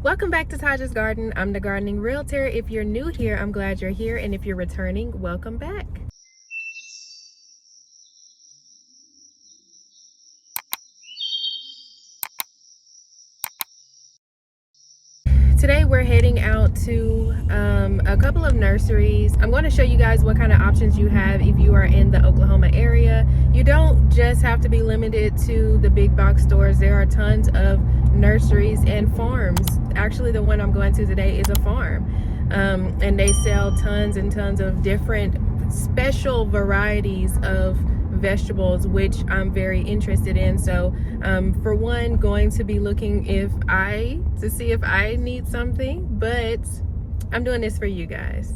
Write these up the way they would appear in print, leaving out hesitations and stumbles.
Welcome back to Taja's Garden. I'm the gardening realtor. If you're new here, I'm glad you're here. And if you're returning, welcome back. Today we're heading out to a couple of nurseries. I'm going to show you guys what kind of options you have if you are in the Oklahoma area. You don't just have to be limited to the big box stores. There are tons of nurseries and farms. Actually, the one I'm going to today is a farm, and they sell tons and tons of different special varieties of vegetables, which I'm very interested in. So for one, going to be looking to see if I need something, but I'm doing this for you guys.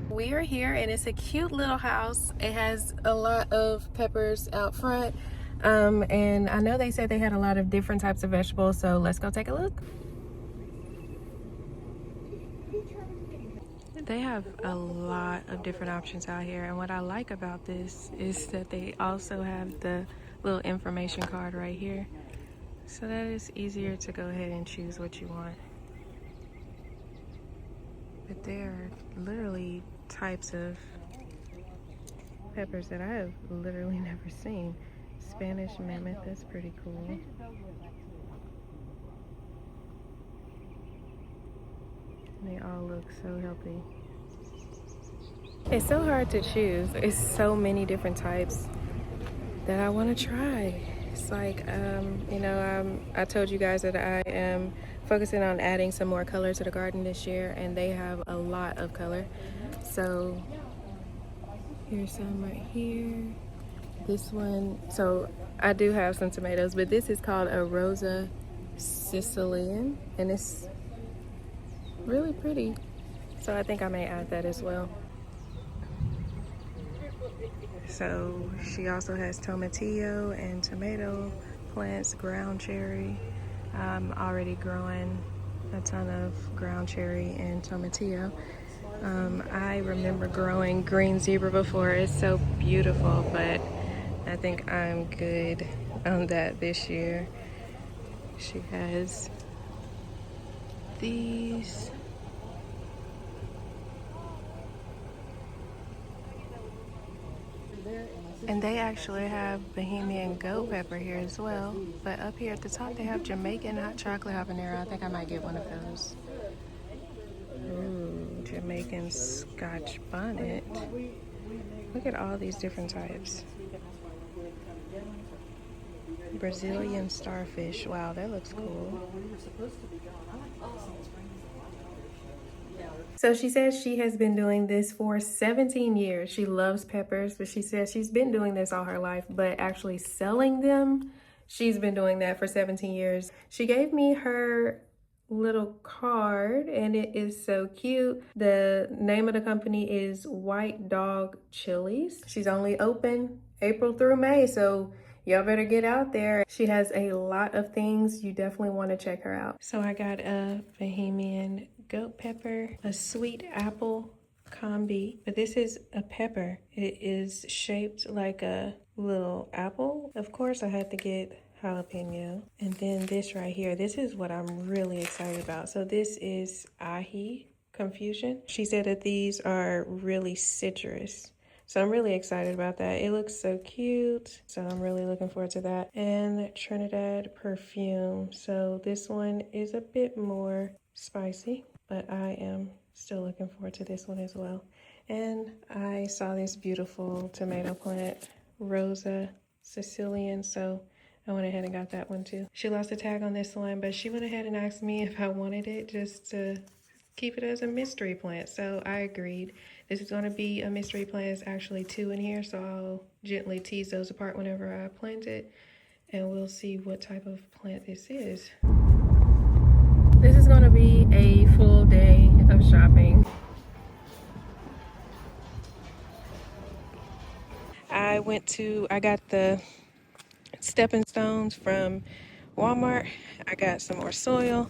We are here and it's a cute little house. It has a lot of peppers out front. And I know they said they had a lot of different types of vegetables, so let's go take a look. They have a lot of different options out here, and what I like about this is that they also have the little information card right here, so that it's easier to go ahead and choose what you want. But there are literally types of peppers that I have literally never seen. Spanish mammoth, that's pretty cool. They all look so healthy. It's so hard to choose. It's so many different types that I want to try. It's like, I told you guys that I am focusing on adding some more color to the garden this year, and they have a lot of color. So here's some right here. This one, so I do have some tomatoes, but this is called a Rosa Sicilian, and it's really pretty. So I think I may add that as well. So she also has tomatillo and tomato plants, ground cherry. I'm already growing a ton of ground cherry and tomatillo. I remember growing green zebra before. It's so beautiful, but I think I'm good on that this year. She has these. And they actually have Bohemian goat pepper here as well. But up here at the top, they have Jamaican hot chocolate habanero. I think I might get one of those. Ooh, Jamaican Scotch bonnet. Look at all these different types. Brazilian starfish. Wow, that looks cool. So she says she has been doing this for 17 years. She loves peppers, but she says she's been doing this all her life, but actually selling them, she's been doing that for 17 years. She gave me her little card and it is so cute. The name of the company is White Dog Chilies. She's only open April through May, so y'all better get out there. She has a lot of things. You definitely want to check her out. So I got a Bohemian goat pepper, a sweet apple combi, but this is a pepper. It is shaped like a little apple. Of course, I had to get jalapeno. And then this right here, this is what I'm really excited about. So this is ahi confusion. She said that these are really citrus. So I'm really excited about that. It looks so cute. So I'm really looking forward to that. And Trinidad perfume. So this one is a bit more spicy, but I am still looking forward to this one as well. And I saw this beautiful tomato plant, Rosa Sicilian. So I went ahead and got that one too. She lost a tag on this one, but she went ahead and asked me if I wanted it just to keep it as a mystery plant. So I agreed. This is going to be a mystery plant. It's actually two in here, so I'll gently tease those apart whenever I plant it, and we'll see what type of plant this is. This is going to be a full day of shopping. I got the stepping stones from Walmart. I got some more soil.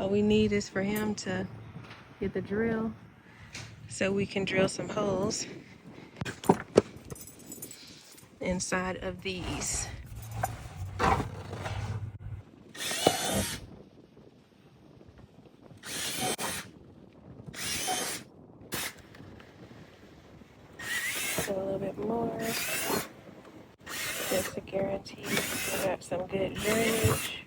All we need is for him to get the drill so we can drill some holes inside of these. So a little bit more, just to guarantee we got some good drainage.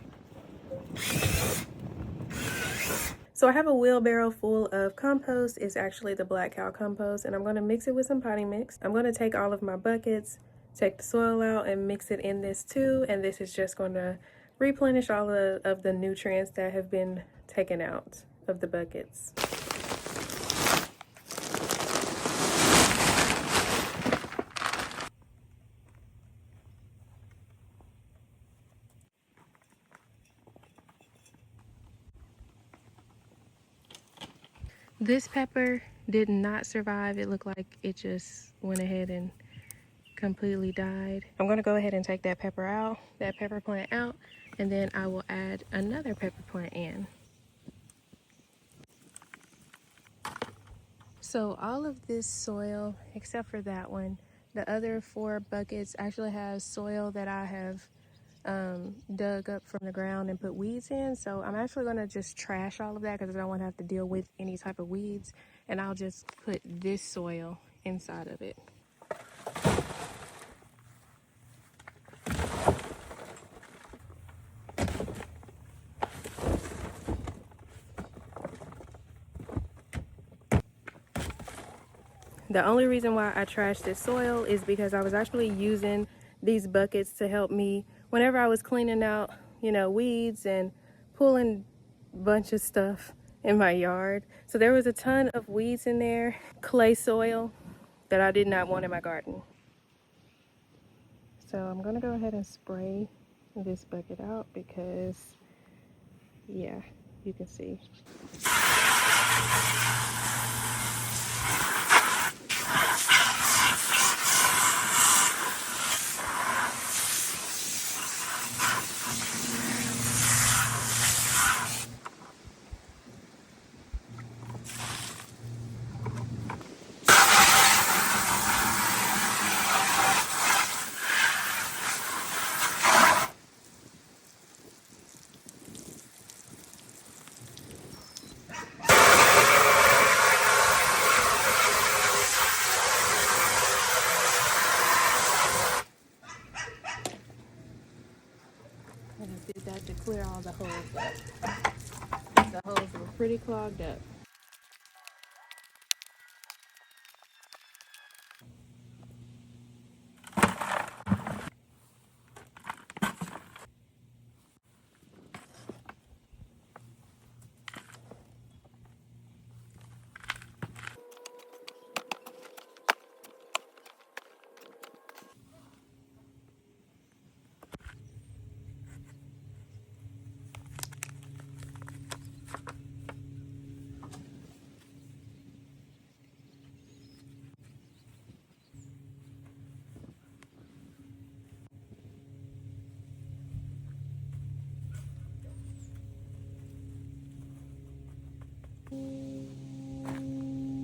So I have a wheelbarrow full of compost. It's actually the black cow compost, and I'm going to mix it with some potting mix. I'm going to take all of my buckets, take the soil out, and mix it in this too, and this is just going to replenish all of the nutrients that have been taken out of the buckets. This pepper did not survive. It looked like it just went ahead and completely died. I'm going to go ahead and take that pepper plant out, and then I will add another pepper plant in. So all of this soil, except for that one, the other 4 buckets actually have soil that I have dug up from the ground and put weeds in. So I'm actually going to just trash all of that because I don't want to have to deal with any type of weeds, and I'll just put this soil inside of it. The only reason why I trashed this soil is because I was actually using these buckets to help me whenever I was cleaning out, weeds and pulling a bunch of stuff in my yard. So there was a ton of weeds in there, clay soil that I did not want in my garden. So I'm gonna go ahead and spray this bucket out because, yeah, you can see. I just did that to clear all the holes up. The holes were pretty clogged up.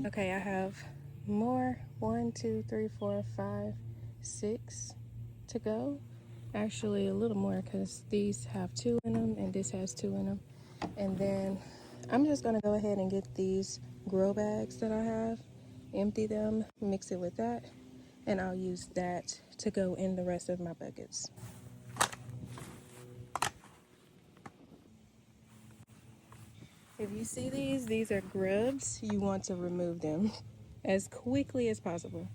Okay, I have more. 1, 2, 3, 4, 5, 6 to go. Actually, a little more because these have 2 in them and this has 2 in them. And then I'm just going to go ahead and get these grow bags that I have, empty them, mix it with that, and I'll use that to go in the rest of my buckets. If you see these are grubs. You want to remove them as quickly as possible.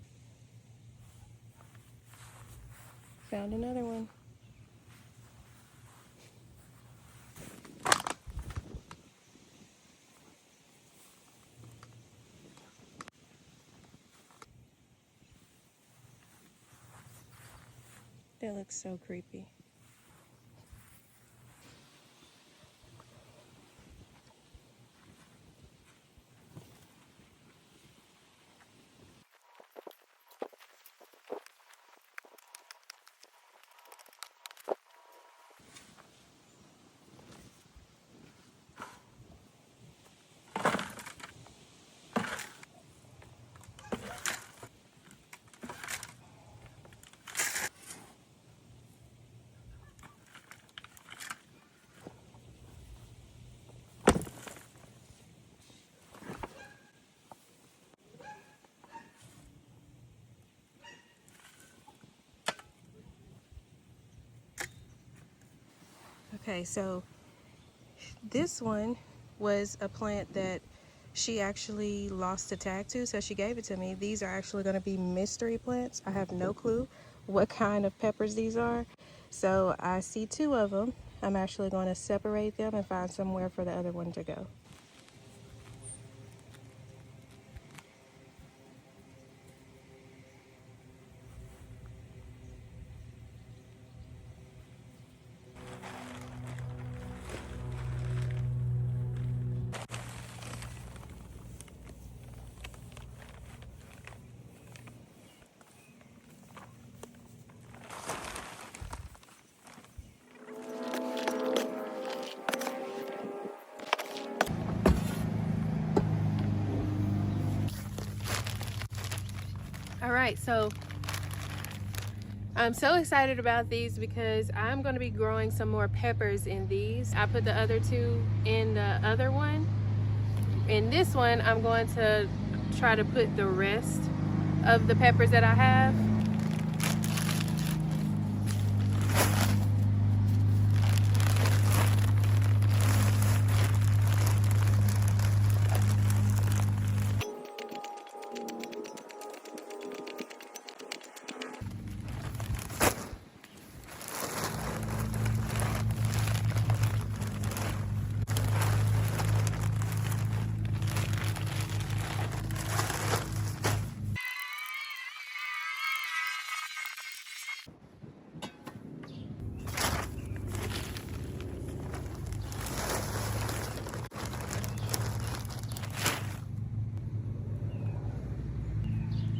Found another one. That looks so creepy. Okay, so this one was a plant that she actually lost the tag to, so she gave it to me. These are actually going to be mystery plants. I have no clue what kind of peppers these are. So I see two of them. I'm actually going to separate them and find somewhere for the other one to go. All right, so I'm so excited about these because I'm going to be growing some more peppers in these. I put the other two in the other one. In this one, I'm going to try to put the rest of the peppers that I have.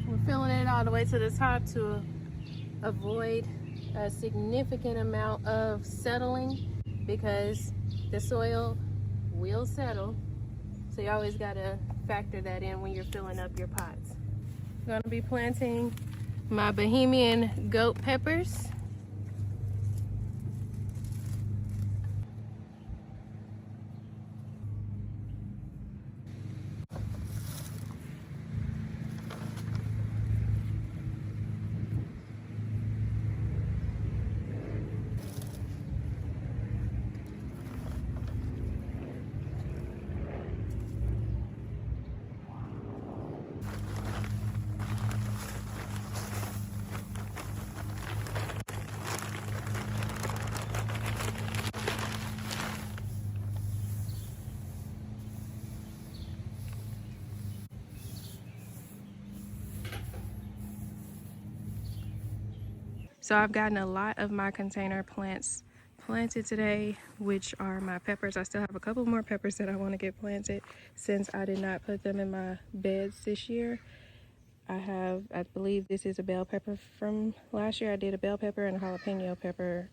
We're filling it all the way to the top to avoid a significant amount of settling, because the soil will settle. So you always got to factor that in when you're filling up your pots. I'm going to be planting my Bohemian goat peppers. So I've gotten a lot of my container plants planted today, which are my peppers. I still have a couple more peppers that I want to get planted since I did not put them in my beds this year. I believe this is a bell pepper from last year. I did a bell pepper and a jalapeno pepper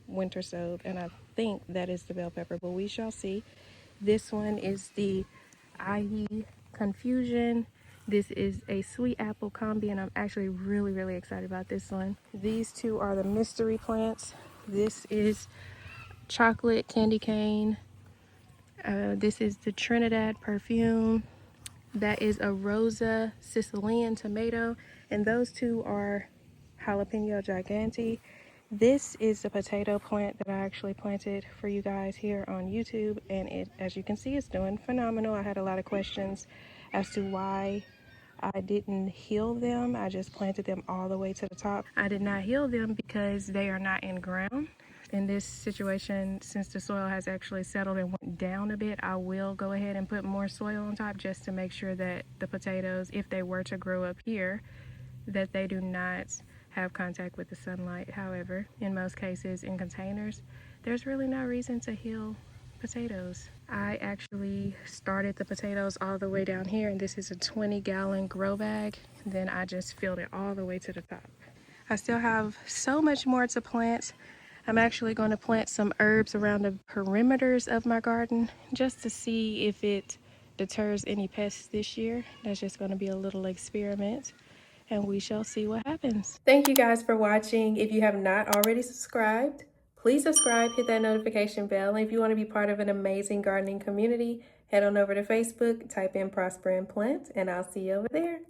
winter sowed, and I think that is the bell pepper, but we shall see. This one is the ahi confusion. This is a sweet apple combi, and I'm actually really excited about this one. These two are the mystery plants. This is chocolate candy cane. This is the Trinidad perfume. That is a Rosa Sicilian tomato, and those two are jalapeno gigante. This is the potato plant that I actually planted for you guys here on YouTube, and it, as you can see, it's doing phenomenal. I had a lot of questions as to why I didn't heal them. I just planted them all the way to the top. I did not heal them because they are not in ground. In this situation, since the soil has actually settled and went down a bit, I will go ahead and put more soil on top just to make sure that the potatoes, if they were to grow up here, that they do not have contact with the sunlight. However, in most cases in containers, there's really no reason to heal potatoes. I actually started the potatoes all the way down here, and this is a 20-gallon grow bag. Then I just filled it all the way to the top. I still have so much more to plant. I'm actually going to plant some herbs around the perimeters of my garden just to see if it deters any pests this year. That's just going to be a little experiment, and we shall see what happens. Thank you guys for watching. If you have not already subscribed, please subscribe, hit that notification bell. And if you want to be part of an amazing gardening community, head on over to Facebook, type in Prosper and Plant, and I'll see you over there.